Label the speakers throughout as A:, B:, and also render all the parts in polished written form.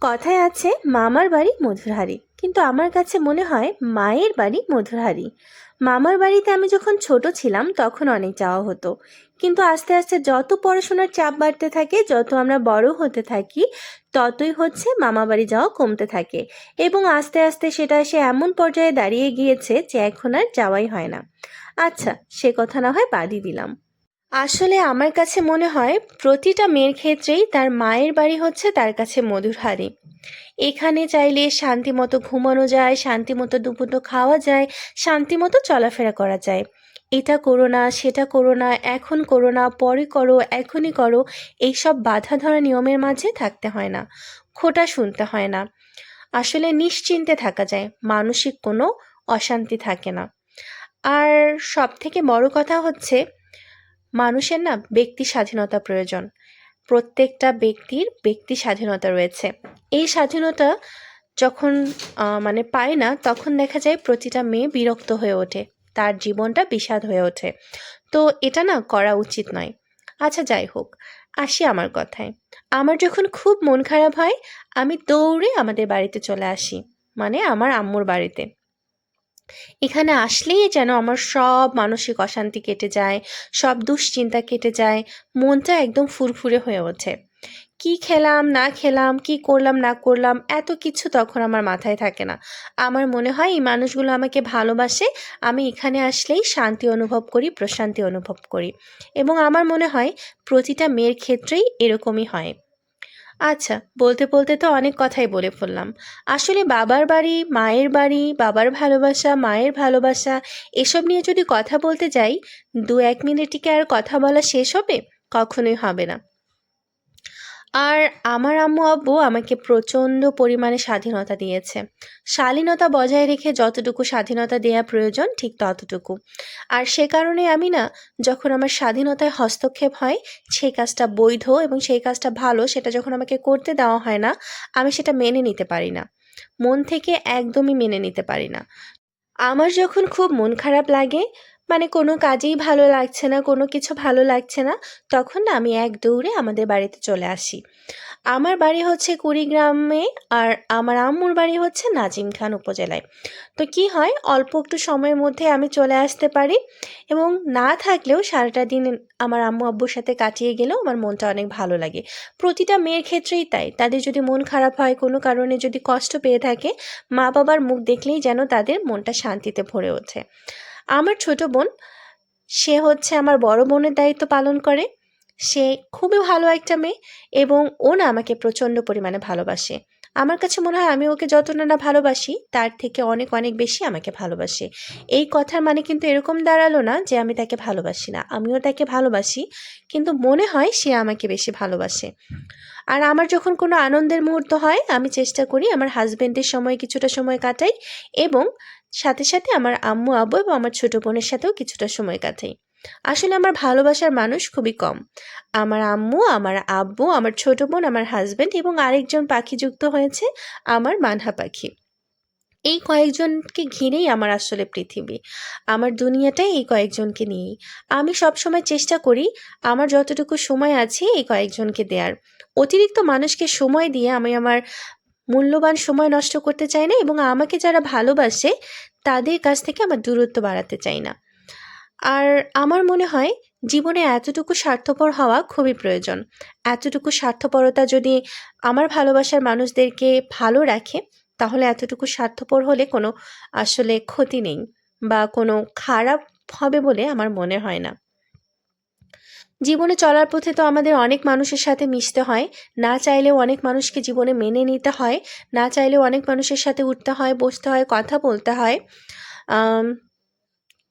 A: কথায় আছে মামার বাড়ি মধুর হাঁড়ি, কিন্তু আমার কাছে মনে হয় মায়ের বাড়ি মধুর হাঁড়ি। মামার বাড়িতে আমি যখন ছোট ছিলাম তখন অনেক যাওয়া হতো, কিন্তু আস্তে আস্তে যত পড়াশোনার চাপ বাড়তে থাকে, যত আমরা বড় হতে থাকি, ততই মামা বাড়ি যাওয়া কমতে থাকে এবং আস্তে আস্তে সেটা এসে এমন পর্যায়ে দাঁড়িয়ে গিয়েছে যে এখন আর যাওয়াই হয় না। আচ্ছা, সে কথা না হয় বাদই দিলাম। আসলে আমার কাছে মনে হয় প্রতিটা মেয়ের ক্ষেত্রেই তার মায়ের বাড়ি তার কাছে মধুর হাঁড়ি। এখানে চাইলে শান্তি মতো ঘুমানো যায়, শান্তি মতো দুপুরো খাওয়া যায়, শান্তি মতো চলাফেরা করা যায়। এটা করো না, সেটা করো না, এখন করো না, পরে করো, এখনই করো, এইসব বাধা ধরা নিয়মের মাঝে থাকতে হয় না, খোঁটা শুনতে হয় না। আসলে নিশ্চিন্তে থাকা যায়, মানসিক কোনো অশান্তি থাকে না। আর সব থেকে বড় কথা মানুষের না ব্যক্তি স্বাধীনতা প্রয়োজন। প্রত্যেকটা ব্যক্তির ব্যক্তি স্বাধীনতা রয়েছে। এই স্বাধীনতা যখন পায় না, তখন দেখা যায় প্রতিটা মেয়ে বিরক্ত হয়ে ওঠে, তার জীবনটা বিষাদ হয়ে ওঠে। তো এটা না করা উচিত নয়। আচ্ছা, যাই হোক, আসি আমার কথায়। আমার যখন খুব মন খারাপ হয়, আমি দৌড়ে আমাদের বাড়িতে চলে আসি, মানে আমার আম্মুর বাড়িতে। এখানে আসলেই যেন আমার সব মানসিক অশান্তি কেটে যায়, সব দুশ্চিন্তা কেটে যায়, মনটা একদম ফুরফুরে হয়ে ওঠে। কি খেলাম না খেলাম, কি করলাম না করলাম, এত কিছু তখন আমার মাথায় থাকে না। আমার মনে হয় এই মানুষগুলো আমাকে ভালোবাসে, আমি এখানে আসলেই শান্তি অনুভব করি, প্রশান্তি অনুভব করি। এবং আমার মনে হয় প্রতিটা মেয়ের ক্ষেত্রেই এরকমই হয়। আচ্ছা, বলতে বলতে তো অনেক কথাই বলে ফেললাম। আসলে বাবার বাড়ি, মায়ের বাড়ি, বাবার ভালোবাসা, মায়ের ভালোবাসা, এসব নিয়ে যদি কথা বলতে যাই, 2-1 মিনিটে কি আর কথা বলা শেষ হবে? কখনোই হবে না। আর আমার আম্মু আব্বু আমাকে প্রচণ্ড পরিমাণে স্বাধীনতা দিয়েছে। শালীনতা বজায় রেখে যতটুকু স্বাধীনতা দেয়া প্রয়োজন ঠিক ততটুকু। আর সে কারণে আমি না, যখন আমার স্বাধীনতায় হস্তক্ষেপ হয়, সেই কাজটা বৈধ এবং সেই কাজটা ভালো, সেটা যখন আমাকে করতে দেওয়া হয় না, আমি সেটা মেনে নিতে পারি না। মন থেকে একদমই মেনে নিতে পারি না। আমার যখন খুব মন খারাপ লাগে, মানে কোনো কাজেই ভালো লাগছে না, কোনো কিছু ভালো লাগছে না, তখন না আমি এক দৌড়ে আমাদের বাড়িতে চলে আসি। আমার বাড়ি কুড়িগ্রামে, আর আমার আম্মুর বাড়ি নাজিম খান উপজেলায়। তো কি হয়, অল্প একটু সময়ের মধ্যে আমি চলে আসতে পারি এবং না থাকলেও সারাটা দিন আমার আম্মু আব্বুর সাথে কাটিয়ে গেলেও আমার মনটা অনেক ভালো লাগে। প্রতিটা মেয়ের ক্ষেত্রেই তাই। তাদের যদি মন খারাপ হয়, কোনো কারণে যদি কষ্ট পেয়ে থাকে, মা বাবার মুখ দেখলেই যেন তাদের মনটা শান্তিতে ভরে ওঠে। আমার ছোট বোন, সে আমার বড় বোনের দায়িত্ব পালন করে। সে খুবই ভালো একটা মেয়ে এবং ও না আমাকে প্রচণ্ড পরিমাণে ভালোবাসে। আমার কাছে মনে হয় আমি ওকে যতটা না ভালোবাসি, তার থেকে অনেক অনেক বেশি আমাকে ভালোবাসে। এই কথার মানে কিন্তু এরকম দাঁড়ালো না যে আমি তাকে ভালোবাসি না, আমিও তাকে ভালোবাসি, কিন্তু মনে হয় সে আমাকে বেশি ভালোবাসে। আর আমার যখন কোনো আনন্দের মুহূর্ত হয়, আমি চেষ্টা করি আমার হাজবেন্ডের সময় কিছুটা সময় কাটাই এবং সাথে সাথে আমার আম্মু আব্বু এবং আমার ছোট বোনের সাথেও কিছুটা সময় কাটাই। আসলে আমার ভালোবাসার মানুষ খুবই কম। আমার আম্মু, আমার আব্বু, আমার ছোট বোন, আমার হাজবেন্ড এবং আরেকজন পাখি যুক্ত হয়েছে, আমার মানহা পাখি। এই কয়েকজনকে ঘিরেই আমার আসলে পৃথিবী, আমার দুনিয়াটাই এই কয়েকজনকে নিয়েই। আমি সবসময় চেষ্টা করি আমার যতটুকু সময় আছে এই কয়েকজনকে দেওয়ার। অতিরিক্ত মানুষকে সময় দিয়ে আমি আমার মূল্যবান সময় নষ্ট করতে চাই না এবং আমাকে যারা ভালোবাসে তাদের কাছ থেকে আমার দূরত্ব বাড়াতে চাই না। আর আমার মনে হয় জীবনে এতটুকু স্বার্থপর হওয়া খুবই প্রয়োজন। এতটুকু স্বার্থপরতা যদি আমার ভালোবাসার মানুষদেরকে ভালো রাখে, তাহলে এতটুকু স্বার্থপর হলে কোনো আসলে ক্ষতি নেই বা কোনো খারাপ হবে বলে আমার মনে হয় না। জীবনে চলার পথে তো আমাদের অনেক মানুষের সাথে মিশতে হয়। না চাইলেও অনেক মানুষকে জীবনে মেনে নিতে হয়। না চাইলেও অনেক মানুষের সাথে উঠতে হয়, বসতে হয়, কথা বলতে হয়। আম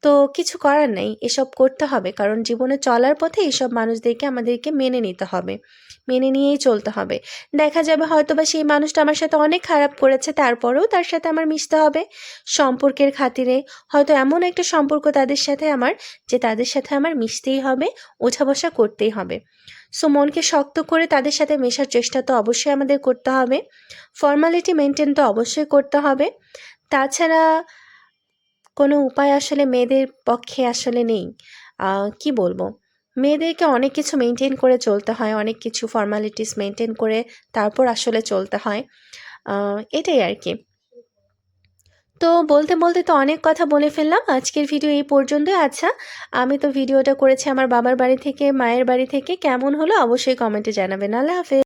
A: তো কিছু করার নেই, এসব করতে হবে, কারণ জীবনে চলার পথে এসব মানুষদেরকে আমাদেরকে মেনে নিতে হবে, মেনে নিয়েই চলতে হবে। দেখা যাবে হয়তোবা সেই মানুষটা আমার সাথে অনেক খারাপ করেছে, তারপরেও তার সাথে আমার মিশতে হবে সম্পর্কের খাতিরে। হয়তো এমন একটা সম্পর্ক তাদের সাথে আমার, যে তাদের সাথে আমার মিশতেই হবে, ওঠা বসা করতেই হবে। সো মনকে শক্ত করে তাদের সাথে মেশার চেষ্টা তো অবশ্যই আমাদের করতে হবে, ফর্মালিটি মেনটেন তো অবশ্যই করতে হবে। তাছাড়া কোনো উপায় আসলে মেয়েদের পক্ষে আসলে নেই। কি বলবো? মেয়েদেরকে অনেক কিছু মেনটেন করে চলতে হয়, অনেক কিছু ফর্মালিটিস মেনটেন করে তারপর আসলে চলতে হয়। এটাই আর কি। তো বলতে বলতে তো অনেক কথা বলে ফেললাম। আজকের ভিডিও এই পর্যন্তই। আচ্ছা, আমি তো ভিডিওটা করেছি আমার বাবার বাড়ি থেকে, মায়ের বাড়ি থেকে। কেমন হলো অবশ্যই কমেন্টে জানাবেন। আল্লাহ হাফেজ।